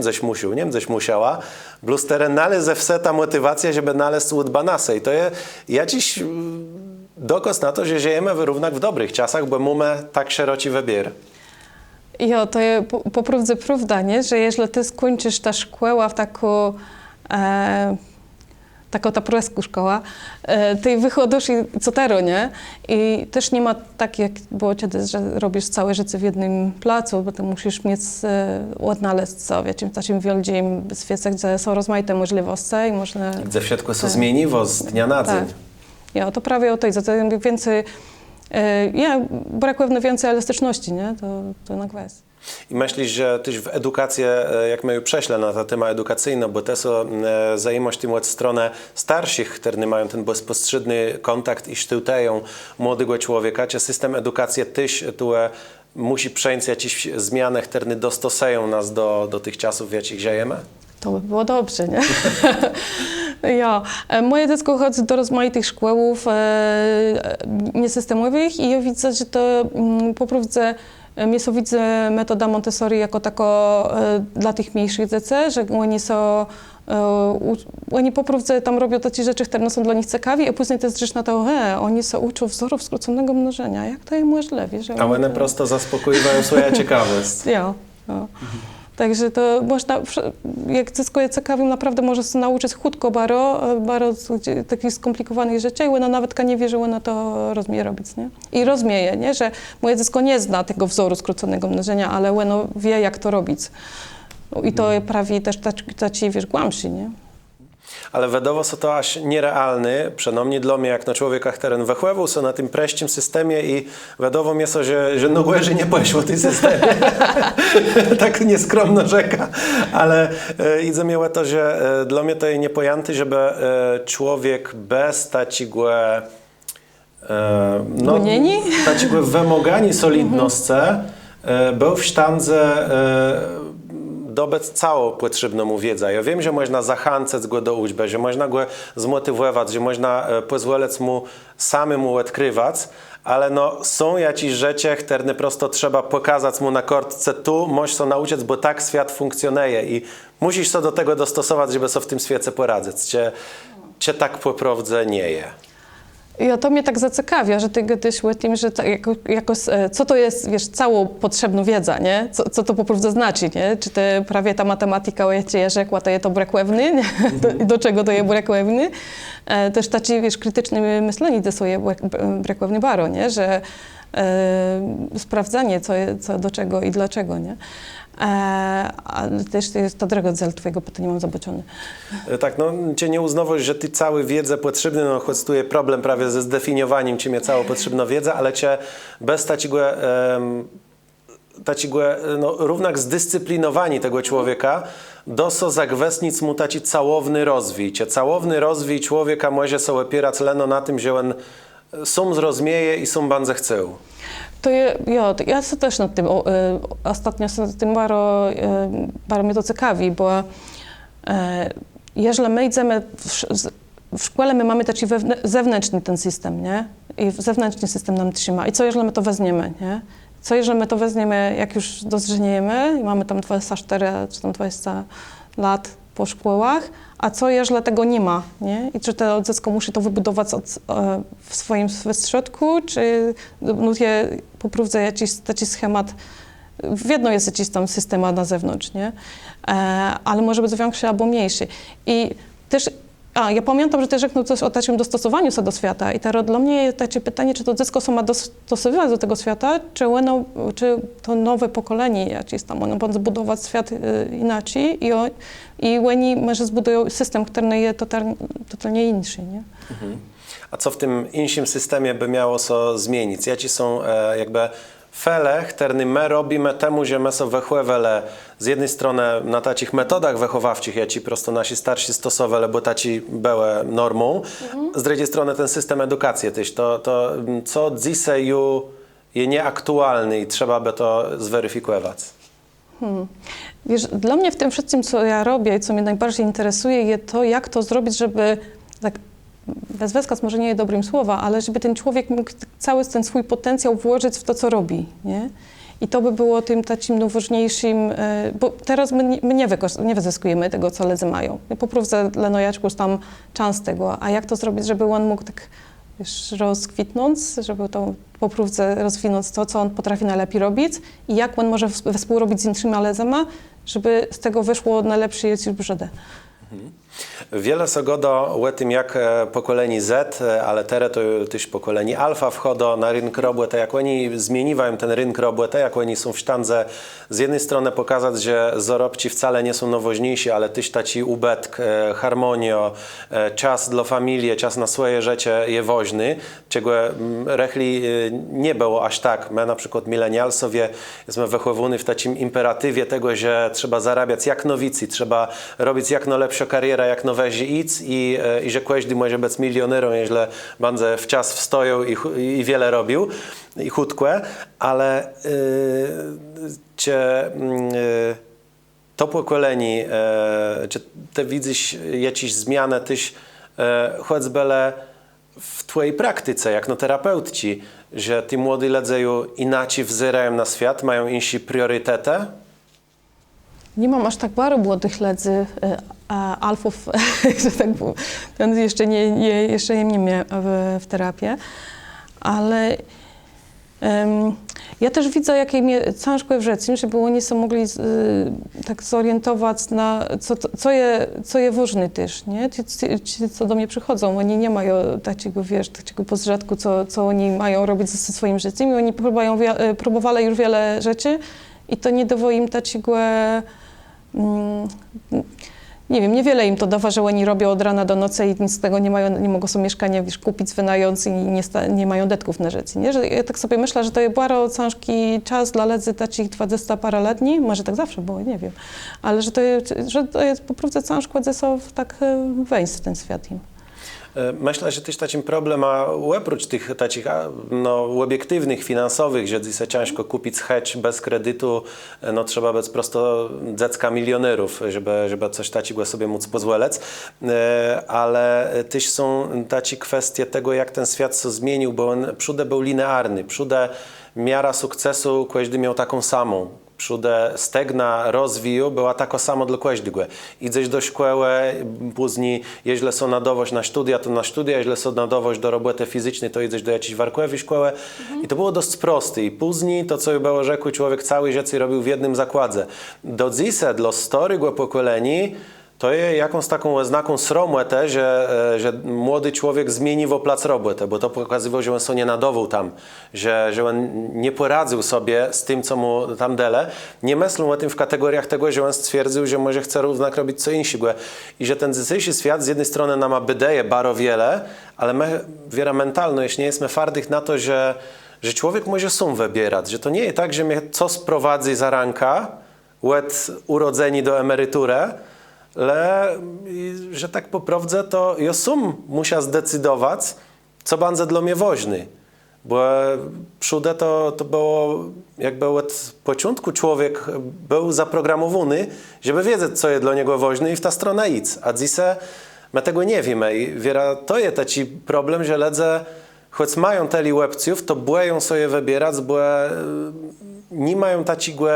będziesz musiała, blusterę należy wse ta motywacja, żeby naleźć od banasa. I to jest jakiś dokaz na to, że żyjemy równak w dobrych czasach, bo mamy tak szeroki wybier. Jo, to jest po prawdzie prawda, nie? Że jeżeli ty skończysz ta szkoła w taką ta polska szkoła, ty wychodzisz i co teraz, nie? I też nie ma tak, jak było kiedyś, że robisz całe życie w jednym placu, bo ty musisz mieć odnaleźć sobie w takim wielkim świecie, gdzie są rozmaite możliwości i można... Gdzie wszystko się zmieniło z dnia na dzień. Tak. Ja, to prawie o tej, za to więcej... brakuje więcej elastyczności, nie? To na kwestia. I myślisz, że też w edukację, jak my prześlę na ten temat edukacyjny, bo to są zajmość tym od strony starszych, którzy mają ten bezpośredni kontakt i sztyłtają młodego człowieka, czy system edukacji też tu musi przejść jakieś zmiany, które dostosują nas do tych czasów, w jakich żyjemy? To by było dobrze, nie? Ja. Moje dziecko chodzi do rozmaitych szkołów niesystemowych i ja widzę, że to po prawdzie widzę metoda Montessori jako tako dla tych mniejszych dzieci, że oni po prawdzie tam robią takie rzeczy, które są dla nich ciekawe, a później to jest rzecz na to, oni się uczą wzorów skróconego mnożenia. Jak to jest możliwe? Że a one prosto zaspokoiwają swoje ciekawość. Ja. Także to można, jak dziecko jest ciekawym, naprawdę może się nauczyć chutko bardzo takich skomplikowanych rzeczy, i ona nawet nie wie, że ona to rozumie robić, nie? I rozumie, nie? Że moje dziecko nie zna tego wzoru skróconego mnożenia, ale ono wie, jak to robić. I to prawie też taci, wiesz, głamsi, nie? Ale vedovo so to až nereálne, přenomni dla mě, jak na člověka, který vychoval se na tím preštím systémě i vedovo mě so, že nogueži nepoješ o ty systémy. Tak neskromno rzeka. Ale idzie mi o to, że dla mnie to jest niepojanty, żeby człowiek bez takiego takiego wymogania solidności był w stanie dobec całą potrzebną wiedzę. Ja wiem, że można zachęcać go do uczby, że można go zmotywować, że można pozwolić mu samemu odkrywać, ale no, są jakieś rzeczy, które prosto trzeba pokazać mu na kartce, tu możesz się nauczyć, bo tak świat funkcjonuje i musisz się do tego dostosować, żeby sobie w tym świecie poradzić. Cię tak po prawdzie nie je. I to mnie tak zaciekawia, że ty gadasz o tym, że co to jest, wiesz, całą potrzebną wiedza, nie? Co to po prostu znaczy, nie? Czy to prawie ta matematyka, o jakiej ja rzekła, to jest to brakłewny, nie? Do czego to jest brakłewny? Też taki, wiesz, krytyczne myślenie to są brakłewny baro, nie? Że sprawdzanie, co do czego i dlaczego, nie? Ale też to jest to droga cel twojego pytania, mam zobaczony. Tak, no, cię nie uznawać, że ty całą wiedzę potrzebną, no, choć tu jest problem prawie ze zdefiniowaniem ciebie całą potrzebną wiedzę, ale cię bez takiego no, równak zdyscyplinowanie tego człowieka, doso zagwestnic mu taki całowny rozwój. Całowny rozwój człowieka może się opierać leno na tym, że on sam zrozumieje i sam bardzo chce. To ja się też nad tym, ostatnio się nad tym bardzo mnie to ciekawi, bo jeżeli my idziemy w szkole, my mamy taki zewnętrzny ten system, nie? I zewnętrzny system nam trzyma. I co jeżeli my to weźmiemy, nie? Co jeżeli my to weźmiemy, jak już dozrzeniemy i mamy tam 24 czy tam 20 lat po szkołach, a co jeżeli tego nie ma, nie? I czy to dziecko musi to wybudować w swoim środku, czy je po prostu jakiś taki schemat, jedno jest jakiś tam system na zewnątrz, nie? Ale może być większy albo mniejszy. I też, ja pamiętam, że też rzeknął coś o takim dostosowaniu się do świata i teraz dla mnie jest takie pytanie, czy to dziecko się ma dostosowywać do tego świata, czy to nowe pokolenie jakieś tam, ono będzie budować świat inaczej i oni może zbudują system, który jest totalnie inny, nie? Mhm. A co w tym innym systemie by miało się zmienić? Jakie są jakby fele, które my robimy temu, że my są wychowali z jednej strony na takich metodach wychowawczych, jakie prosto nasi starsi stosowali, bo taci były normą, z drugiej strony ten system edukacji też, to co dzisiaj jest nieaktualne i trzeba by to zweryfikować. Wiesz, dla mnie w tym wszystkim, co ja robię i co mnie najbardziej interesuje, jest to, jak to zrobić, żeby tak bezweskaz może nie jest dobrym słowa, ale żeby ten człowiek mógł cały ten swój potencjał włożyć w to, co robi, nie? I to by było tym takim najważniejszym, bo teraz my nie wyzyskujemy tego, co ledzy mają. Po prostu lenojaczku tam czas tego, a jak to zrobić, żeby on mógł tak, wiesz, rozkwitnąć, żeby to po prostu rozwinąć to, co on potrafi najlepiej robić i jak on może współrobić z innymi ledzami, żeby z tego wyszło najlepsze jest już brzedę. Wiele się goda o tym, jak pokolenie Z, ale teraz to też pokolenie Alfa wchodzą na rynek roboty, jak oni zmieniają ten rynek roboty, jak oni są w stanie z jednej strony pokazać, że zarobci wcale nie są nowoźniejsi, ale też taki ubytk, harmonia, czas dla familii, czas na swoje życie jest ważny, czego rechli nie było aż tak. My na przykład milenialsowie jesteśmy wychowani w takim imperatywie tego, że trzeba zarabiać jak nowicy, trzeba robić jak najlepsza kariera, jak no weź idź i że każdy może być milionerem, jeśli będzie w czas wstoją i wiele robił i chudkłe, ale to pokolenie, czy ty widzisz jakieś zmiany też choćby w twojej praktyce, jak no terapeuci, że ci młodzi ludzie inaczej wzyrają na świat, mają inne priorytety? Nie mam aż tak bardzo młodych ledzy, alfów, że tak powiem. Ten jeszcze nie miał w terapię, ale Ja też widzę, jakie mnie ciężko w rzeczy, żeby oni się mogli tak zorientować na co je ważne też, nie? Ci, co do mnie przychodzą, oni nie mają takiego, wiesz, takiego pośrodku, co oni mają robić ze swoim życiem i oni próbowali już wiele rzeczy i to nie dało im takiego, nie wiem, niewiele im to dawa, że oni robią od rana do nocy i nic z tego nie mają, nie mogą sobie mieszkania, wiesz, kupić, wynająć i nie mają detków na życie, nie? Że ja tak sobie myślę, że to jest bardzo ciężki czas dla ledzy takich 20 paroletni, może tak zawsze było, nie wiem, ale że to jest po prostu ciężko ze sobą tak wejść w ten świat im. Myślę, że też takim problem, a oprócz tych takich obiektywnych, finansowych, że dzisiaj ciężko kupić hedge bez kredytu, no trzeba być prosto dziecka milionerów, żeby coś takiego sobie móc pozwolić, ale też są takie kwestie tego, jak ten świat się zmienił, bo on przód był linearny, przód miara sukcesu każdy miał taką samą. Przódę stegna rozwiju była tako samo dla każdego. Idziesz do szkoły, później, jeśli są nadowość na studia, to na studia, jeśli są nadowość do roboty fizycznej, to idziesz do jakiejś warkowej szkoły. I to było dość proste. I później to, co było rzekły, człowiek cały rzeczy robił w jednym zakładzie. Do dzisiaj, dla starego pokolenia, to jest jakąś taką oznaką sromu, że młody człowiek zmienił plac roboty, bo to pokazywało, że on sobie nie nadował tam, że on nie poradził sobie z tym, co mu tam dele. Nie myślał o tym w kategoriach tego, że on stwierdził, że może chce równak robić co innego. I że ten dzisiejszy świat z jednej strony nam wydaje bardzo wiele, ale my, wiera mentalna, jeśli nie jesteśmy twardych na to, że człowiek może sam wybierać, że to nie jest tak, że mnie co sprowadzi za ranka, od urodzeni do emerytury, ale, że tak po prawdzie, to ja sam musiał zdecydować, co będzie dla mnie ważne. Bo przód to było, jakby od początku człowiek był zaprogramowany, żeby wiedzieć, co jest dla niego ważne i w ta strona idź. A dzisiaj my tego nie wiemy. I wiera, to jest taki problem, że ludzie, choć mają tyle opcjów, to boją sobie wybierać, bo nie mają takiego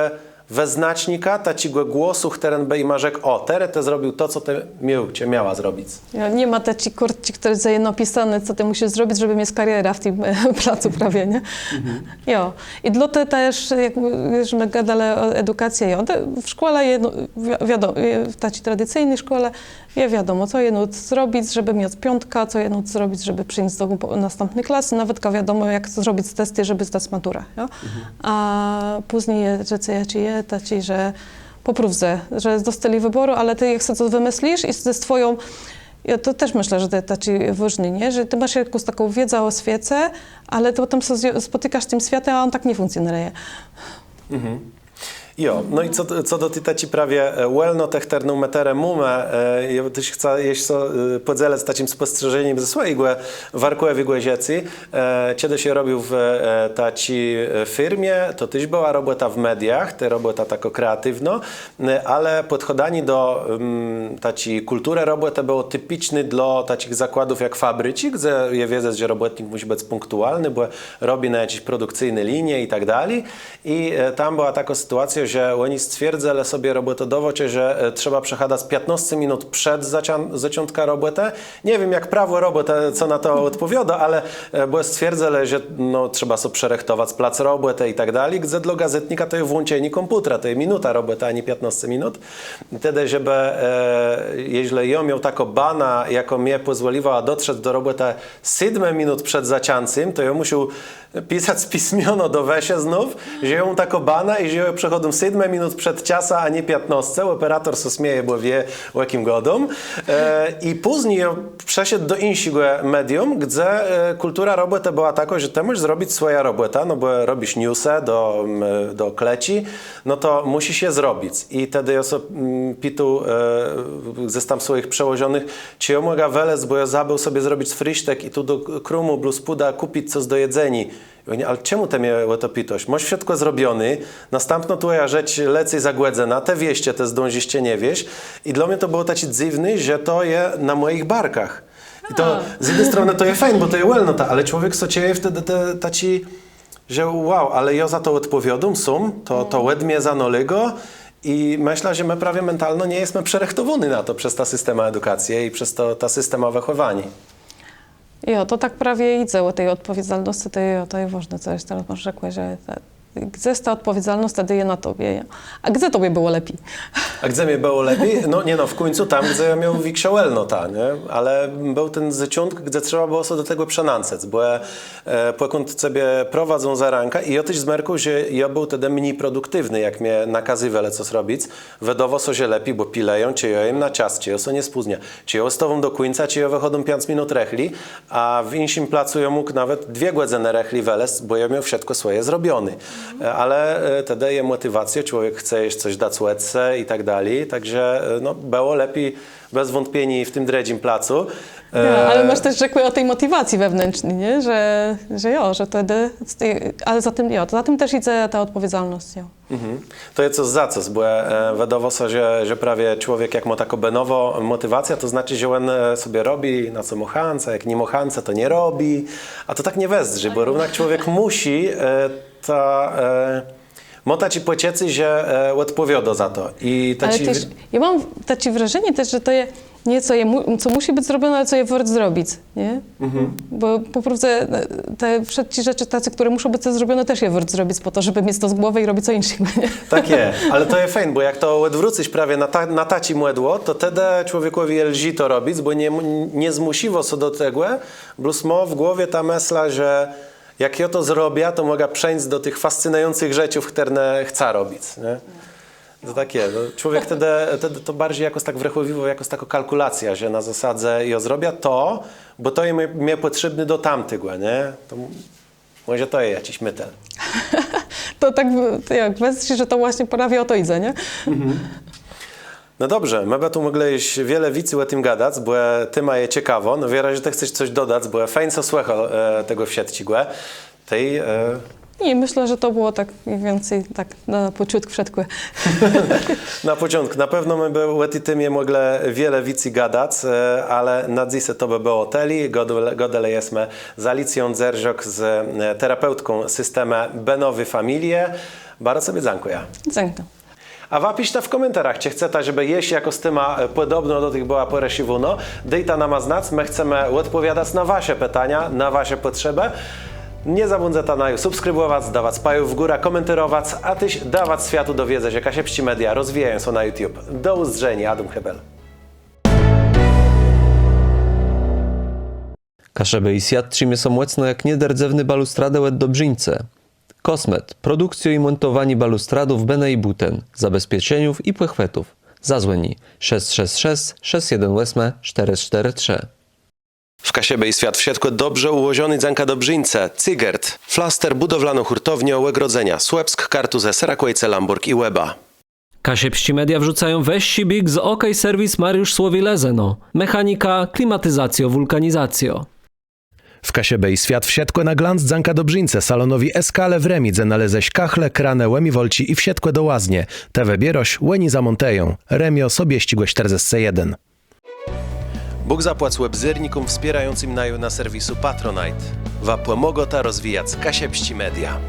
wyznacznika, takiego głosu, który by im rzekł, o, teraz to zrobił to, co ty miała zrobić. Nie ma takiej kurtki, który jest napisane, co ty musisz zrobić, żeby mieć karierę w tym placu prawie, nie? Jo. I dla tego też, jak my gadali o edukacji, w szkole, wiadomo, w takiej tradycyjnej szkole, wiadomo, co jedno zrobić, żeby mieć piątka, co jedno zrobić, żeby przyjść do następnej klasy, nawet wiadomo, jak zrobić testy, żeby zdać maturę. A później rzeczy tacy, że popróbce, że dostali wyboru, ale ty jak sobie to wymyślisz i ze swoją, ja to też myślę, że to jest taki ważny, nie? Że ty masz jakąś taką wiedzę o świecie, ale ty potem się spotykasz z tym światem, a on tak nie funkcjonuje. Jo, no i co do tej prawie wolno techterną meterę mumę, ja też chcę jeszcze podzielać takim spostrzeżeniem ze swojego warkowej rzeczy. Kiedy się robił w takiej firmie, to też była robota w mediach, ta robota tako kreatywno, ale podchodanie do takiej kultury roboty było typiczny dla takich zakładów jak fabryki, gdzie je wiedzę, że robotnik musi być punktualny, bo robi na jakieś produkcyjne linie i tak dalej. I tam była taka sytuacja, że oni stwierdzali sobie robotodowocie, że trzeba przechadzać 15 minut przed zaciątka roboty. Nie wiem, jak prawo roboty, co na to odpowiada, ale bo stwierdzali, że no, trzeba sobie przerechtować plac roboty i tak dalej, gdzie dla gazetnika to jest włączenie komputera, to jest minuta roboty, a nie 15 minut. Wtedy, żeby, jeśli ja miał taką bana, jako mnie pozwoliła dotrzeć do roboty 7 minut przed zaciąciem, to ja musiał pisać pismiono do wesie znów, że ją taką bana i że ją przechodzą 7 minut przed czasa, a nie 15. Operator się śmieje, bo wie, o jakim godą. I później przeszedł do innego medium, gdzie kultura roboty była taka, że ty możesz zrobić swoją robotę, no bo robisz newsy do kleci, no to musisz je zrobić. I wtedy ja sobie pitu ze tam swoich przełożonych, czy ja mogę welec, bo ja zabył sobie zrobić frysztek i tu do krumu, bluspuda kupić coś do jedzenia. Ale czemu te mnie o to pitość? Masz wszystko zrobiony, następno twoja rzecz lecej zagłedzena, te wieście te zdążyście nie wieść. I dla mnie to było taki dziwny, że to jest na moich barkach. I to z jednej strony to jest fajne, bo to jest welnota, ale człowiek socieje wtedy taki, że wow, ale ja za to odpowiadam, to łedmie za nolego. I myślę, że my prawie mentalno nie jesteśmy przerechtowani na to przez ta systema edukacji i przez ta systema wychowania. Jo, to tak prawie idzie o tej odpowiedzialności, to jest ważne, co teraz masz rzekłeś, że gdzie jest ta odpowiedzialność, wtedy je na tobie. A gdzie tobie było lepiej? A gdzie mnie było lepiej? No nie no, w końcu tam, gdzie ja miał wiksiołelno ta, nie? Ale był ten zeciąg, gdzie trzeba było sobie do tego przenancec, bo pokąd sobie prowadzą za ranka i ja też zmerkał, że ja był wtedy mniej produktywny, jak mnie nakazywali co zrobić. Wedowo so się lepiej, bo pileją, czy ja im na czas, czy ja so nie spóźnia, czy ja z tobą do końca, czy ja wychodzą 5 minut rechli, a w innym placu ja mógł nawet 2 godziny rechli weles, bo ja miał wszystko swoje zrobione. Ale wtedy je motywację, człowiek chce jeść coś dać łedce i tak dalej, także no, było lepiej bez wątpienia w tym dredzim placu. Ale masz też rzekły o tej motywacji wewnętrznej, nie? Że wtedy, ale za tym też idzie ta odpowiedzialność. Jo. To jest coś za coś, bo wiadomo, że prawie człowiek jak ma taką benowo motywacja, to znaczy, że on sobie robi na co mochanca, jak nie mochanca, to nie robi, a to tak nie wezdrzy, bo równak człowiek musi motać i pociecy, że odpowiada za to. Ale też, ja mam takie wrażenie też, że to jest nie co musi być zrobione, ale co je warto zrobić, nie? Bo po prostu te wszystkie rzeczy tacy, które muszą być zrobione, też je warto zrobić po to, żeby mieć to z głowy i robić co innego, nie? Tak jest, ale to jest fajne, bo jak to odwrócić prawie na taci młodło, to wtedy człowiekowi lży to robić, bo nie zmusiło co do tego, plus ma w głowie ta myśla, że jak ja to zrobię, to mogę przejść do tych fascynujących rzeczy, które chcę robić, nie? To takie, no, człowiek wtedy to bardziej jakoś tak wrechowiło, jakoś taka kalkulacja, że na zasadzie ja zrobię to, bo to jest mnie potrzebny do tamtego, nie? To może to jest jakiś mytel. To tak, jak weź, że to właśnie prawie o to idzie, nie? No dobrze, my by tu mogli wiele wicy o tym gadać, bo ty ma je ciekawo. No wierzę, że ty chcesz coś dodać, bo fajnie co słychać tego w sieci. I myślę, że to było tak mniej więcej tak na początku wszystko. Na początku. Na pewno my by o tym mogli wiele wicy gadać, ale na dziś to by było teli. Godele jesteśmy z Alicją Dzerżok, z terapeutką systemu Benowy Familie. Bardzo sobie dziękuję. Dziękuję. A napiszcie w komentarzach, czy chcecie, żeby jeść jako styma podobno do tych była poresiwuno. Dejta nam znać, my chcemy odpowiadać na wasze pytania, na wasze potrzeby. Nie zabłądzajcie na subskrybować, dawać pajów w górę, komentować, a też dawać światu do wiedzy, że Kasiepści Media rozwijają się na YouTube. Do usłyszenia, Adam Hebel. Kaszeby i siat trzymie są mocno jak niederdzewny balustradę łed dobrzyńce. Kosmet, produkcjo i montowanie balustradów Bene i Buten, zabezpieczeniów i płechwetów. Zadzwoni 666 618 443. W Kasiebej świat w siatku dobrze ułożony dzanka dobrzyńce, Cygert, Flaster budowlano-hurtownia Łegrodzenia, Słupsk, Kartuzę, Serakłejce, Lamburg i Łeba. Kasiepści Media wrzucają weź big z OK Serwis Mariusz Słowi-Lezeno. Mechanika, klimatyzacjo, wulkanizacjo. W Kasiebej świat w siatku na glans dzanka dobrzyńce, salonowi Eskale w Remidze naleześ kachle, kranę, łemiwolci i w siatku do łaznie. Te wybieroś, łeni zamonteją. Remio sobie ścigłe 41. Bóg zapłać webzyrnikom wspierającym na serwisu Patronite. Wapłe mogota rozwijać Kasiepści Media.